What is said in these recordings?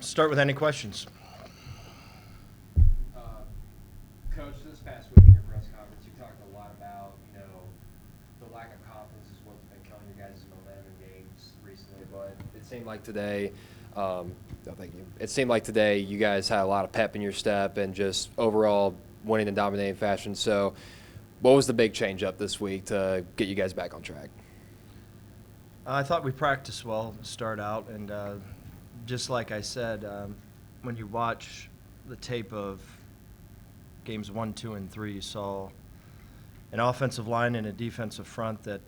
Start with any questions. Coach, this past week in your press conference, you talked a lot about, the lack of confidence is what's been killing your guys' momentum in games recently. But it seemed like today, no, thank you. It seemed like today you guys had a lot of pep in your step and just overall winning in dominating fashion. So, what was the big change up this week to get you guys back on track? I thought we practiced well to start out, and just like I said, when you watch the tape of games 1, 2, and 3, you saw an offensive line and a defensive front that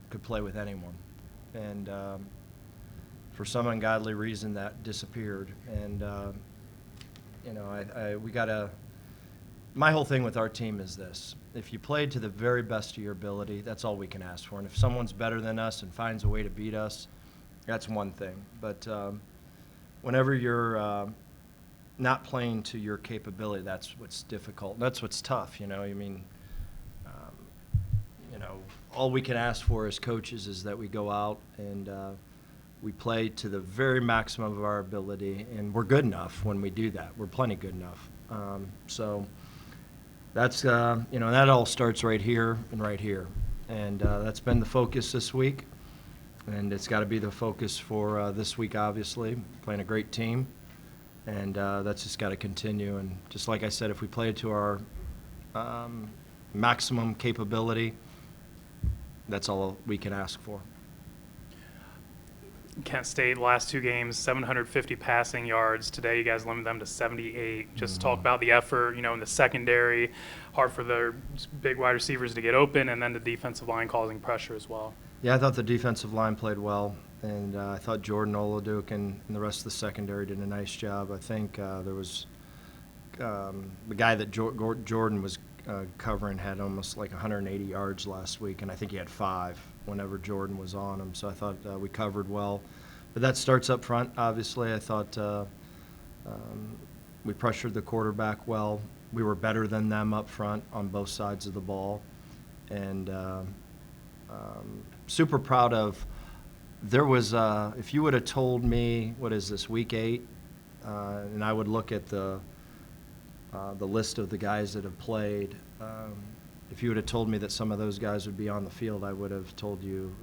could play with anyone. And for some ungodly reason, that disappeared. And, we got to – my whole thing with our team is this. If you played to the very best of your ability, that's all we can ask for. And if someone's better than us and finds a way to beat us, that's one thing. But whenever you're not playing to your capability, that's what's difficult. That's what's tough, all we can ask for as coaches is that we go out and we play to the very maximum of our ability, and we're good enough when we do that. We're plenty good enough. So that's, that all starts right here and right here. And that's been the focus this week, and it's got to be the focus for this week, obviously, playing a great team. And that's just got to continue. And just like I said, if we play to our maximum capability, that's all we can ask for. Kent State, last two games, 750 passing yards. Today, you guys limited them to 78. Just talk about the effort, in the secondary, hard for the big wide receivers to get open, and then the defensive line causing pressure as well. Yeah, I thought the defensive line played well, and I thought Jordan Oladuk and the rest of the secondary did a nice job. I think there was the guy that Jordan was covering had almost like 180 yards last week, and I think he had 5 whenever Jordan was on him. So I thought we covered well. But that starts up front, obviously. I thought we pressured the quarterback well. We were better than them up front on both sides of the ball. And super proud of – there was if you would have told me, what is this, week 8, and I would look at the list of the guys that have played. If you would have told me that some of those guys would be on the field, I would have told you,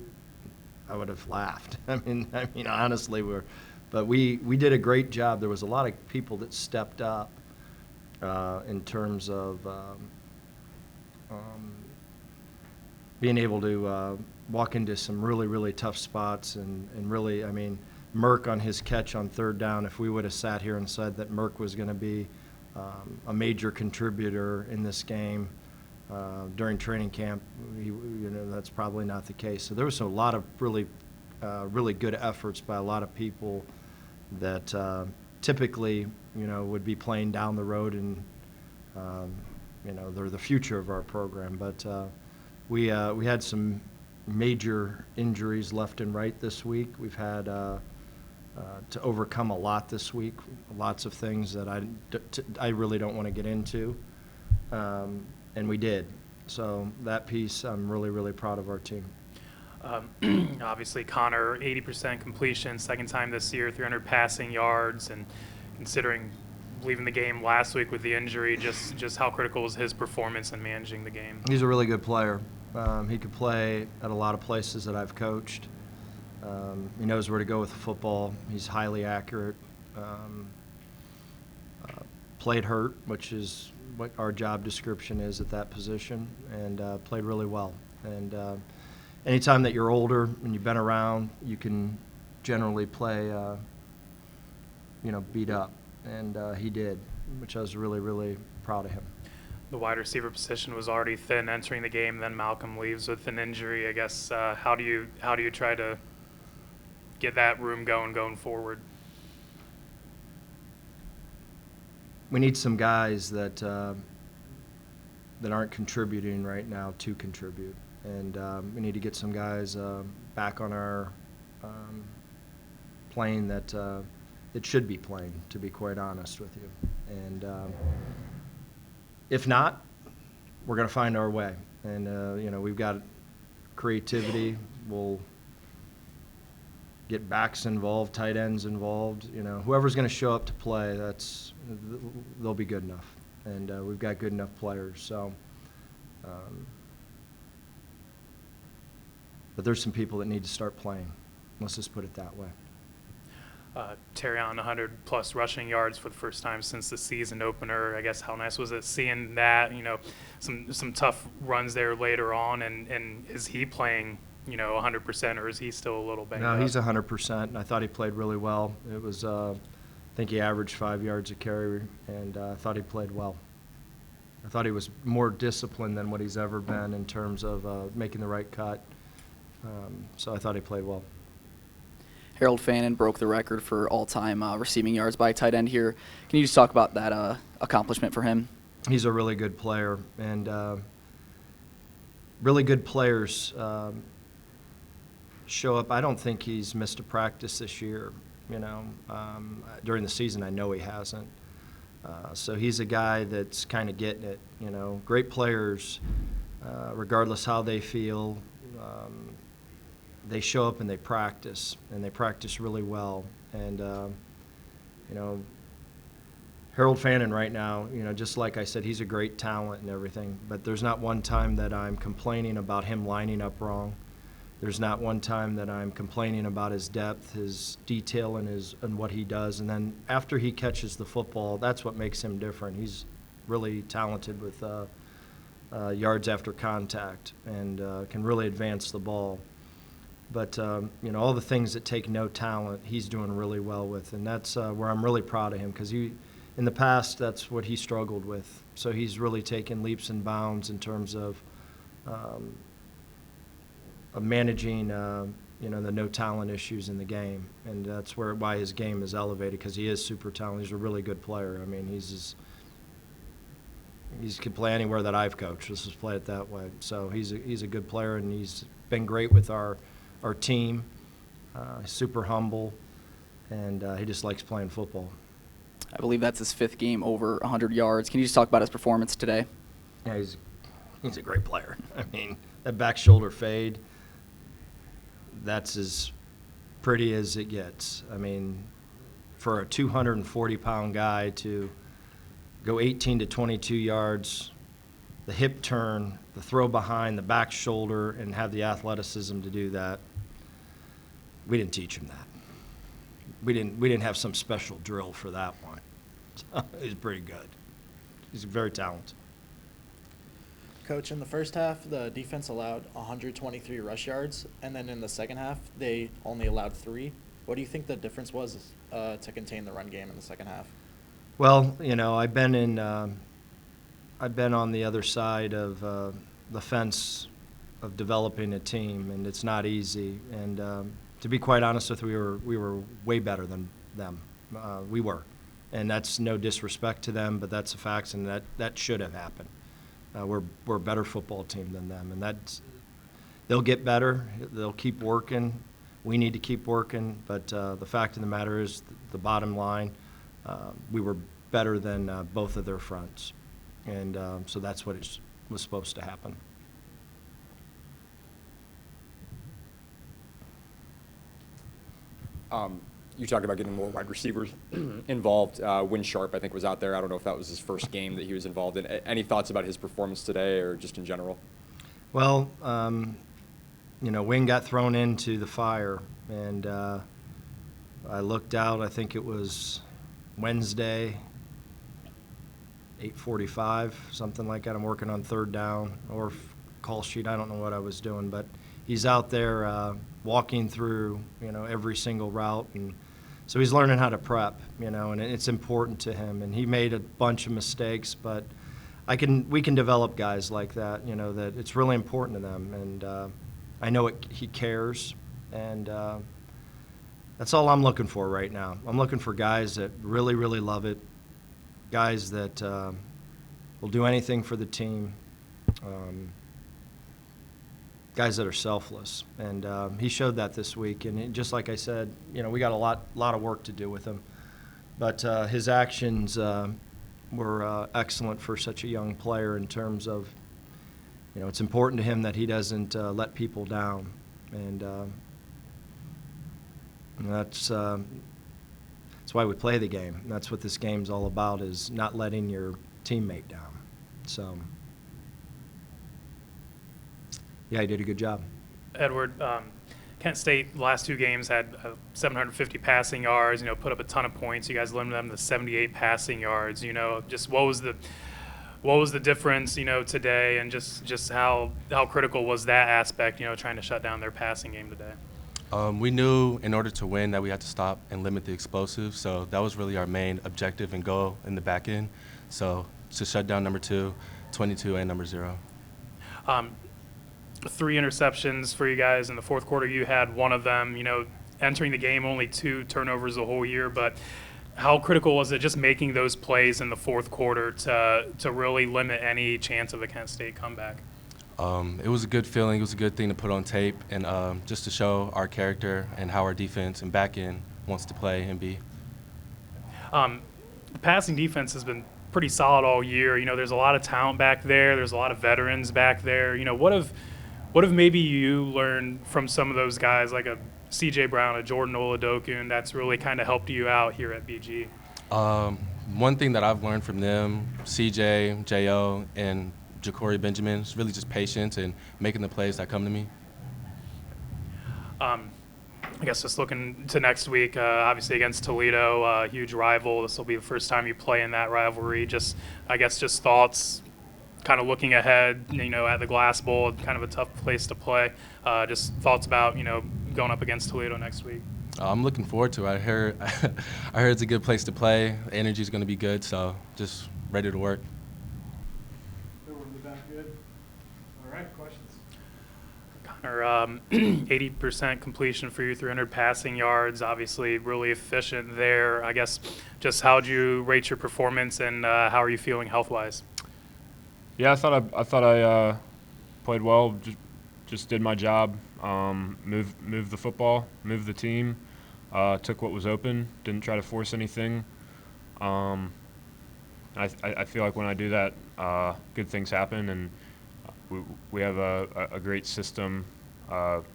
I would have laughed. I mean, honestly, we did a great job. There was a lot of people that stepped up in terms of being able to walk into some really, really tough spots and really, Merck on his catch on third down. If we would have sat here and said that Merck was going to be a major contributor in this game during training camp, that's probably not the case. So there was a lot of really, really good efforts by a lot of people that typically, would be playing down the road, and they're the future of our program. But we had some major injuries left and right this week. We've had to overcome a lot this week, lots of things that I really don't want to get into, and we did. So that piece, I'm really, really proud of our team. Obviously, Connor, 80% completion, second time this year, 300 passing yards, and considering leaving the game last week with the injury, just how critical was his performance in managing the game? He's a really good player. He could play at a lot of places that I've coached. He knows where to go with the football. He's highly accurate. Played hurt, which is what our job description is at that position, and played really well. And anytime that you're older and you've been around, you can generally play, beat up. And he did, which I was really, really proud of him. The wide receiver position was already thin entering the game. Then Malcolm leaves with an injury. I guess how do you try to get that room going forward? We need some guys that aren't contributing right now to contribute, and we need to get some guys back on our plane that should be playing, to be quite honest with you. And if not, we're going to find our way. And we've got creativity. get backs involved, tight ends involved. You know, whoever's going to show up to play, they'll be good enough, and we've got good enough players. So, but there's some people that need to start playing. Let's just put it that way. Terry on 100-plus rushing yards for the first time since the season opener. I guess how nice was it seeing that? You know, some tough runs there later on, and is he playing, you know, 100%, or is he still a little banged up? No, he's 100%, and I thought he played really well. It was, I think he averaged 5 yards a carry, and I thought he played well. I thought he was more disciplined than what he's ever been in terms of making the right cut. So I thought he played well. Harold Fannin broke the record for all-time receiving yards by a tight end here. Can you just talk about that accomplishment for him? He's a really good player, and really good players show up. I don't think he's missed a practice this year. You know, during the season, I know he hasn't. So he's a guy that's kind of getting it. You know, great players, regardless how they feel. They show up and they practice really well. And, you know, Harold Fannin right now, you know, just like I said, he's a great talent and everything, but there's not one time that I'm complaining about him lining up wrong. There's not one time that I'm complaining about his depth, his detail, and what he does. And then after he catches the football, that's what makes him different. He's really talented with yards after contact and can really advance the ball. But, you know, all the things that take no talent, he's doing really well with. And that's where I'm really proud of him, because in the past, that's what he struggled with. So he's really taken leaps and bounds in terms of managing, you know, the no talent issues in the game. And that's why his game is elevated, because he is super talented. He's a really good player. I mean, he could play anywhere that I've coached. Let's just play it that way. So he's a good player, and he's been great with our team. Super humble, and he just likes playing football. I believe that's his 5th game over 100 yards. Can you just talk about his performance today? Yeah, he's a great player. I mean, that back shoulder fade, that's as pretty as it gets. I mean, for a 240-pound guy to go 18 to 22 yards, the hip turn, the throw behind, the back shoulder, and have the athleticism to do that, we didn't teach him that. We didn't have some special drill for that one. So he's pretty good. He's very talented. Coach, in the first half, the defense allowed 123 rush yards, and then in the second half, they only allowed 3. What do you think the difference was to contain the run game in the second half? Well, you know, I've been on the other side of the fence of developing a team, and it's not easy. And to be quite honest with you, we were way better than them. We were, and that's no disrespect to them, but that's the facts, and that should have happened. We're a better football team than them, and they'll get better. They'll keep working. We need to keep working, but the fact of the matter is, the bottom line, we were better than both of their fronts, and so that's what was supposed to happen. You talked about getting more wide receivers involved. Win Sharp, I think, was out there. I don't know if that was his first game that he was involved in. Any thoughts about his performance today, or just in general? Well, you know, Wing got thrown into the fire, and I looked out. I think it was Wednesday, 8:45, something like that. I'm working on third down or call sheet. I don't know what I was doing, but he's out there walking through, you know, every single route, and so he's learning how to prep, you know, and it's important to him. And he made a bunch of mistakes, but we can develop guys like that, you know, that it's really important to them, and I know he cares, and that's all I'm looking for right now. I'm looking for guys that really, really love it, guys that will do anything for the team, guys that are selfless, and he showed that this week. And just like I said, you know, we got a lot of work to do with him, but his actions were excellent for such a young player in terms of, you know, it's important to him that he doesn't let people down, and And that's why we play the game. That's what this game's all about, is not letting your teammate down. So, yeah, he did a good job. Edward, Kent State last 2 games had 750 passing yards. Put up a ton of points. You guys limited them to 78 passing yards. Just what was the difference? Today, and just how critical was that aspect? Trying to shut down their passing game today. We knew in order to win that we had to stop and limit the explosives. So that was really our main objective and goal in the back end. So to shut down number 2, 22, and number 0. 3 interceptions for you guys in the fourth quarter. You had one of them. Entering the game, only 2 turnovers the whole year. But how critical was it just making those plays in the fourth quarter to really limit any chance of a Kent State comeback? It was a good feeling. It was a good thing to put on tape and just to show our character and how our defense and back end wants to play and be. Passing defense has been pretty solid all year. There's a lot of talent back there. There's a lot of veterans back there. What have maybe you learned from some of those guys, like a C.J. Brown, a Jordan Oladokun, that's really kind of helped you out here at BG? One thing that I've learned from them, C.J., J.O., and Ja'Cory Benjamin, is really just patience and making the plays that come to me. I guess just looking to next week, obviously against Toledo, a huge rival. This will be the first time you play in that rivalry. Just thoughts, kind of looking ahead, at the Glass Bowl, kind of a tough place to play. Just thoughts about, going up against Toledo next week. I'm looking forward to it. I heard it's a good place to play. The energy is going to be good, so just ready to work. Everyone in the back good? All right, questions? Connor, 80% completion for you, 300 passing yards, obviously really efficient there. I guess just how would you rate your performance, and how are you feeling health-wise? Yeah, I thought I played well. Just did my job. Moved the football, moved the team. Took what was open. Didn't try to force anything. I feel like when I do that, good things happen, and we have a great system,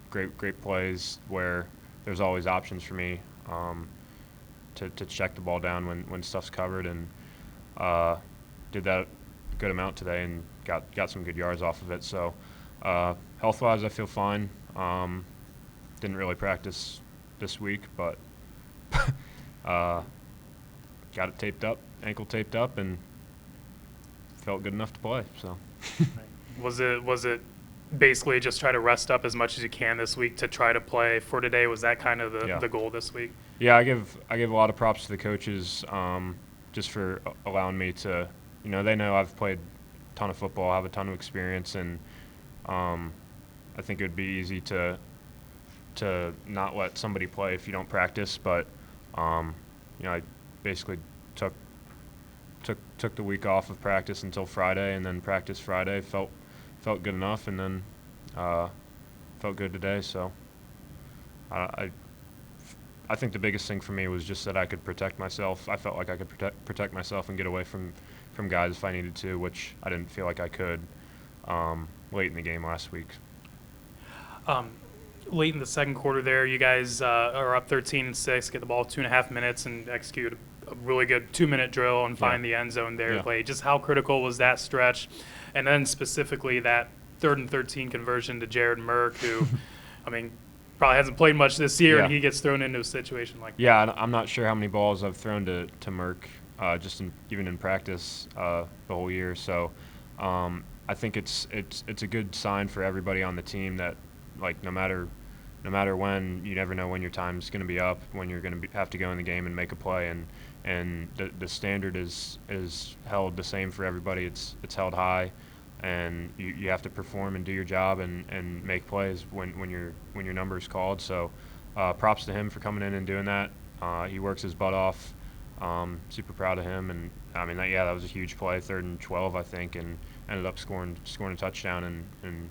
great plays where there's always options for me to check the ball down when stuff's covered, and did that a good amount today and got some good yards off of it. So health-wise, I feel fine. Didn't really practice this week, but got it taped up, ankle taped up, and felt good enough to play. So, was it basically just try to rest up as much as you can this week to try to play for today? Was that kind of the goal this week? Yeah, I give a lot of props to the coaches just for allowing me to. They know I've played a ton of football, I have a ton of experience, and I think it would be easy to not let somebody play if you don't practice. But I basically took the week off of practice until Friday, and then practiced Friday. Felt good enough, and then felt good today. So I think the biggest thing for me was just that I could protect myself. I felt like I could protect myself and get away from guys if I needed to, which I didn't feel like I could late in the game last week. Late in the second quarter there, you guys are up 13-6, get the ball 2.5 minutes, and execute a really good 2-minute drill and find the end zone there to play. Just how critical was that stretch? And then specifically that 3rd and 13 conversion to Jared Merck, who, probably hasn't played much this year, and he gets thrown into a situation like that. Yeah, I'm not sure how many balls I've thrown to Merck, even in practice the whole year. So I think it's a good sign for everybody on the team that, like, no matter when, you never know when your time's going to be up, when you're going to have to go in the game and make a play, and the standard is held the same for everybody. It's held high, and you have to perform and do your job and make plays when your number is called. So props to him for coming in and doing that. He works his butt off. Super proud of him, and that was a huge play, 3rd and 12, I think, and ended up scoring a touchdown, and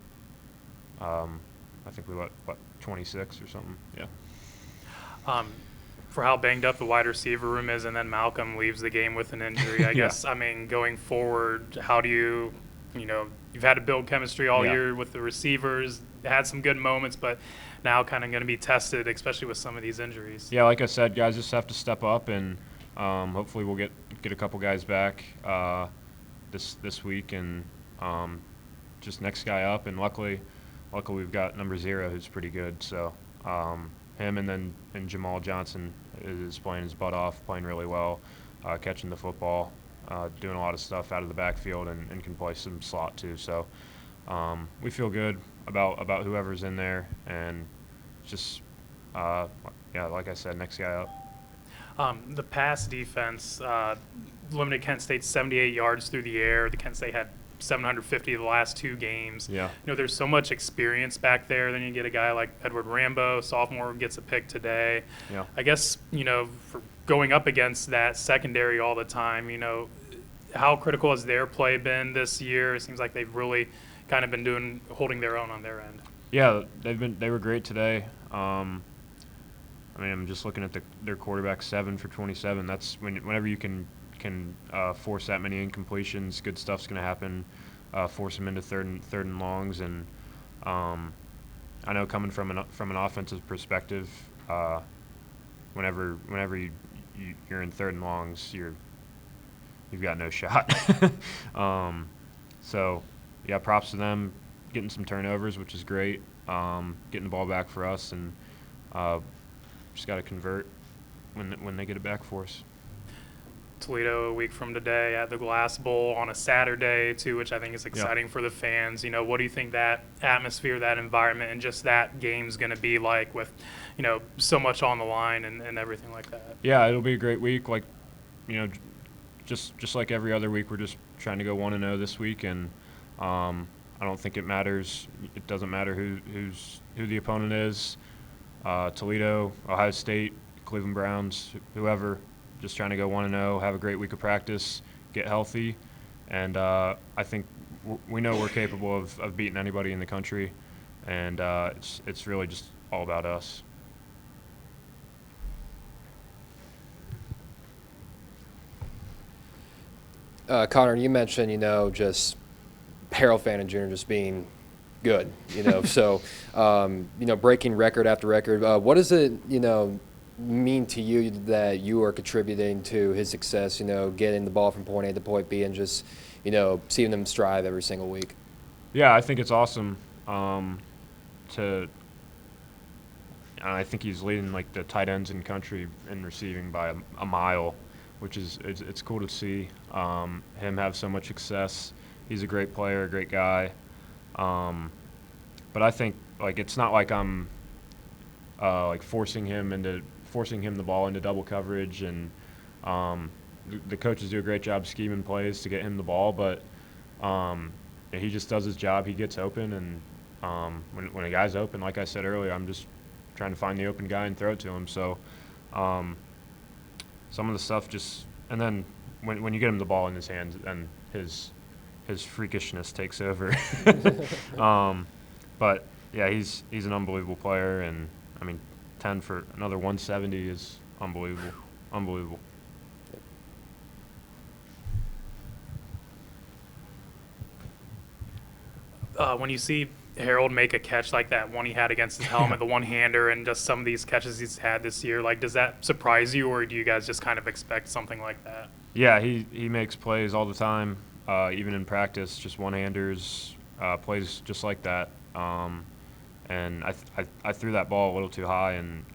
I think we let 26 or something. Yeah. For how banged up the wide receiver room is, and then Malcolm leaves the game with an injury, I guess. Going forward, how do you've had to build chemistry all year with the receivers, had some good moments, but now kind of going to be tested, especially with some of these injuries. Yeah, like I said, guys just have to step up, and hopefully we'll get a couple guys back this week, and just next guy up. And luckily we've got number 0 who's pretty good. So him and Jamal Johnson is playing his butt off, playing really well, catching the football, doing a lot of stuff out of the backfield, and can play some slot too. So we feel good about whoever's in there, and just yeah, like I said, next guy up. The pass defense limited Kent State 78 yards through the air. The Kent State had 750 the last 2 games. Yeah. There's so much experience back there. Then you get a guy like Edward Rambo, sophomore, gets a pick today. Yeah. I guess, for going up against that secondary all the time, how critical has their play been this year? It seems like they've really kind of been holding their own on their end. Yeah, they were great today. I'm just looking at their quarterback, 7 for 27. That's whenever you can force that many incompletions, good stuff's going to happen. Force them into third and longs, and I know coming from an offensive perspective, whenever you're in third and longs, you've got no shot. So yeah, props to them getting some turnovers, which is great. Getting the ball back for us, and just got to convert when they get it back for us. Toledo a week from today at the Glass Bowl on a Saturday too, which I think is exciting for the fans. What do you think that atmosphere, that environment, and just that game's going to be like with, so much on the line and everything like that? Yeah, it'll be a great week. Like, just like every other week, we're just trying to go 1-0 this week, and I don't think it matters. It doesn't matter who the opponent is. Toledo, Ohio State, Cleveland Browns, whoever. Just trying to go 1-0, have a great week of practice, get healthy, and I think we know we're capable of beating anybody in the country, and it's really just all about us. Connor, you mentioned, just Harold Fannin Jr. just being good, so, breaking record after record. What does it, mean to you that you are contributing to his success, getting the ball from point A to point B and just, seeing them strive every single week? Yeah, I think it's awesome I think he's leading like the tight ends in the country in receiving by a mile, which is it's cool to see him have so much success. He's a great player, a great guy. But I think it's not like I'm forcing him the ball into double coverage, and the coaches do a great job scheming plays to get him the ball, but he just does his job. He gets open, and when a guy's open, like I said earlier, I'm just trying to find the open guy and throw it to him. So some of the stuff and then when you get him the ball in his hands, then his freakishness takes over. But yeah, he's an unbelievable player, and 10 for another 170 is unbelievable. When you see Harold make a catch like that one he had against his helmet, the one-hander, and just some of these catches he's had this year, does that surprise you, or do you guys just kind of expect something like that? Yeah, he makes plays all the time, even in practice, just one-handers, plays just like that. And I threw that ball a little too high, and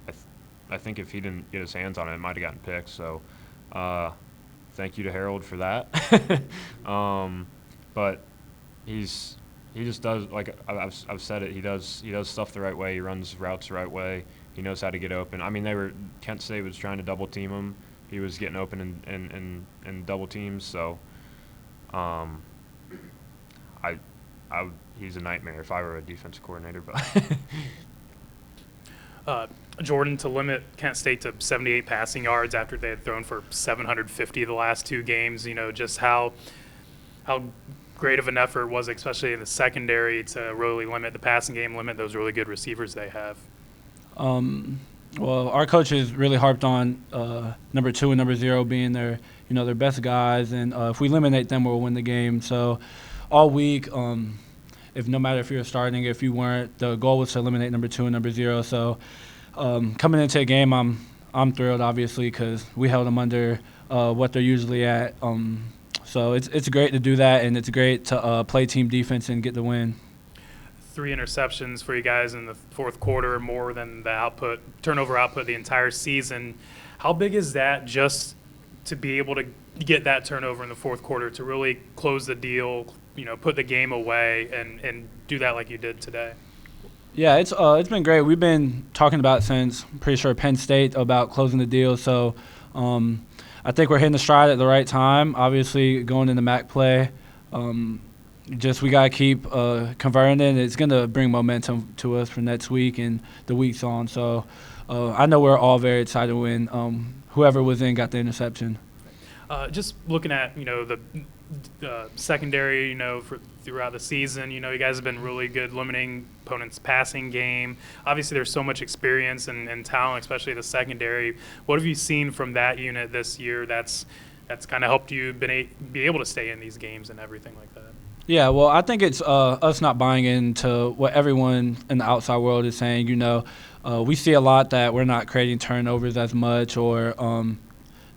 I think if he didn't get his hands on it, it might have gotten picked. So thank you to Harold for that. But he just does, like I've said it, he does stuff the right way. He runs routes the right way. He knows how to get open. Kent State was trying to double team him. He was getting open in double teams. So he's a nightmare if I were a defensive coordinator. But Jordan, to limit Kent State to 78 passing yards after they had thrown for 750 the last 2 games, just how great of an effort was it, especially in the secondary, to really limit the passing game, limit those really good receivers they have? Well, our coaches really harped on number 2 and number 0 being their best guys, and if we eliminate them, we'll win the game. So all week, if no matter if you were starting, if you weren't, the goal was to eliminate number 2 and number 0. So coming into a game, I'm thrilled, obviously, because we held them under what they're usually at. So it's great to do that, and it's great to play team defense and get the win. 3 interceptions for you guys in the fourth quarter, more than the turnover output the entire season. How big is that just to be able to get that turnover in the fourth quarter to really close the deal, put the game away and do that like you did today? Yeah, it's been great. We've been talking about since, I'm pretty sure, Penn State about closing the deal. So I think we're hitting the stride at the right time. Obviously, going into MAC play, we got to keep converting it. It's going to bring momentum to us for next week and the weeks on. So I know we're all very excited to win. Whoever was in got the interception. Just looking at, the secondary, throughout the season, you guys have been really good limiting opponents' passing game. Obviously, there's so much experience and talent, especially the secondary. What have you seen from that unit this year that's kind of helped you be able to stay in these games and everything like that? Yeah, well, I think it's us not buying into what everyone in the outside world is saying. We see a lot that we're not creating turnovers as much, or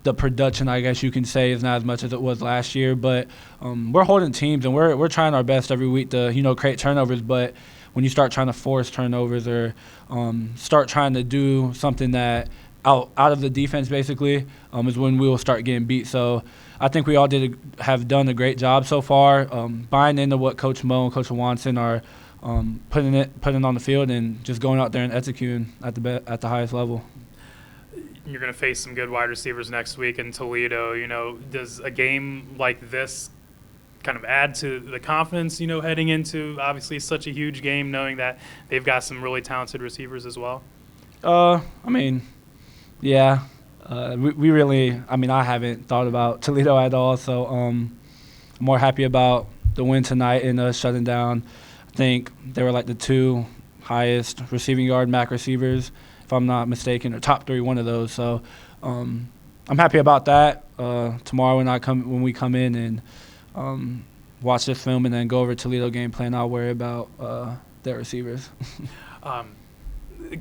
the production, I guess you can say, is not as much as it was last year. But we're holding teams, and we're trying our best every week to create turnovers. But when you start trying to force turnovers or start trying to do something that out of the defense, basically, is when we will start getting beat. So I think we all have done a great job so far, buying into what Coach Mo and Coach Watson are putting on the field, and just going out there and executing at the highest level. You're going to face some good wide receivers next week in Toledo. Does a game like this kind of add to the confidence, heading into obviously such a huge game, knowing that they've got some really talented receivers as well? Yeah. We really, I haven't thought about Toledo at all, so I'm more happy about the win tonight and us shutting down. I think they were like the 2 highest receiving yard MAC receivers, if I'm not mistaken, or top 3, one of those. So I'm happy about that. Tomorrow when we come in and watch this film and then go over Toledo game plan, I'll worry about their receivers.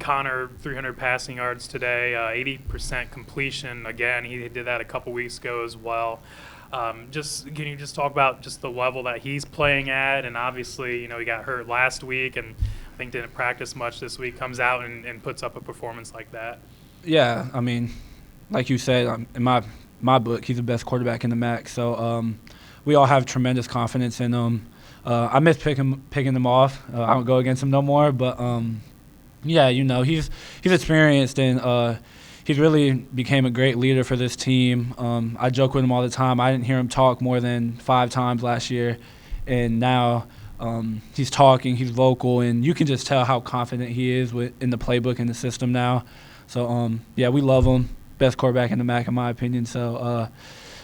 Connor, 300 passing yards today, 80% completion. Again, he did that a couple weeks ago as well. Can you just talk about just the level that he's playing at? And obviously, he got hurt last week and I think didn't practice much this week. Comes out and puts up a performance like that. Yeah, like you said, in my book, he's the best quarterback in the MAC. So we all have tremendous confidence in him. I miss picking him off. I don't go against him no more, but. Yeah, he's experienced, and he's really became a great leader for this team. I joke with him all the time. I didn't hear him talk more than 5 times last year, and now he's talking, he's vocal, and you can just tell how confident he is in the playbook and the system now. So, yeah, we love him. Best quarterback in the MAC, in my opinion. So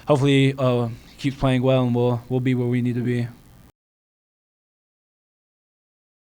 hopefully he keeps playing well, and we'll be where we need to be.